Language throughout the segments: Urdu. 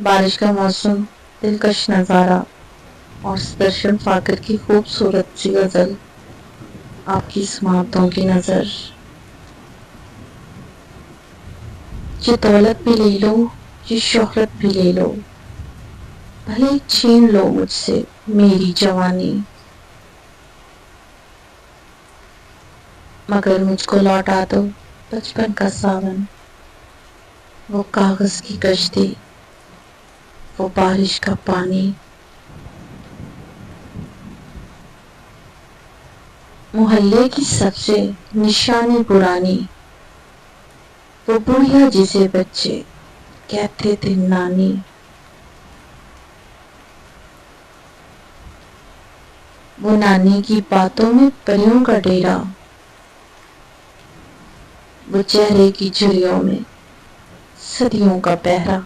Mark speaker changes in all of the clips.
Speaker 1: بارش کا موسم، دلکش نظارہ اور سدرشن فاکر کی خوبصورت سی غزل، آپ کی سماعتوں کی نظر۔ یہ دولت بھی لے لو، یہ شہرت بھی لے لو، بھلے چھین لو مجھ سے میری جوانی، مگر مجھ کو لوٹا دو بچپن کا ساون، وہ کاغذ کی کشتی، وہ بارش کا پانی۔ محلے کی سب سے نشانی پرانی، وہ بڑھیا جسے بچے کہتے تھے نانی، وہ نانی کی باتوں میں پریوں کا ڈیرا، وہ چہرے کی جھریوں میں صدیوں کا پہرا۔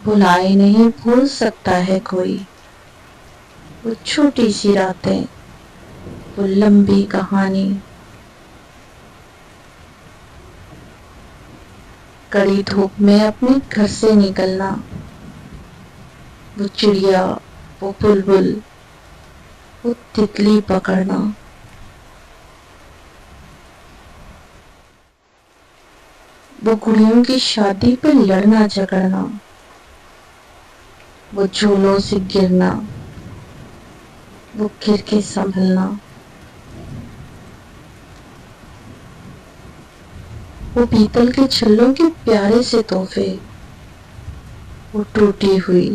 Speaker 1: بھلائے نہیں بھول سکتا ہے کوئی، وہ چھوٹی سی راتیں، وہ لمبی کہانی، کڑی دھوپ میں اپنے گھر سے نکلنا، وہ چڑیا، وہ بلبل، وہ تتلی پکڑنا، وہ گڑیوں کی شادی پہ لڑنا جھگڑنا، وہ جھولوں سے گرنا، وہ گر کے سنبھلنا، وہ پیتل کے چھلوں کے پیارے سے تحفے، وہ ٹوٹی ہوئی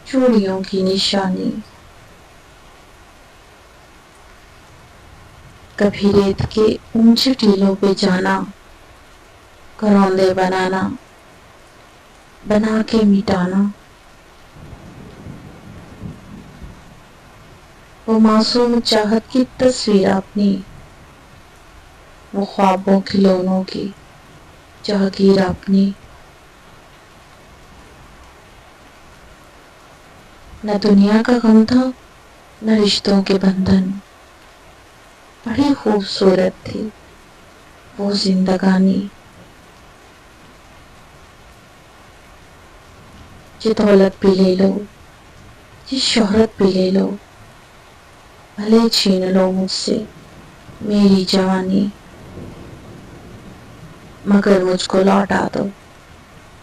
Speaker 1: چوڑیوں کی نشانی، کبھی ریت کے اونچے ٹیلوں پہ جانا، گروندے بنانا، بنا کے مٹانا، وہ معصوم چاہت کی تصویر اپنی، وہ خوابوں کھلونوں کی جاگیر اپنی، نہ دنیا کا غم تھا نہ رشتوں کے بندھن، بڑی خوبصورت تھی وہ زندگانی۔ یہ دولت بھی لے لو، یہ شہرت بھی لے لو، بھلے چھین لو مجھ سے میری جوانی، مگر مجھ کو لوٹا دو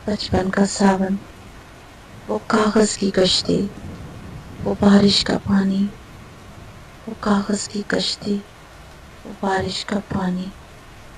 Speaker 1: بچپن کا ساون، وہ کاغذ کی کشتی، وہ بارش کا پانی، وہ کاغذ کی کشتی، وہ بارش کا پانی۔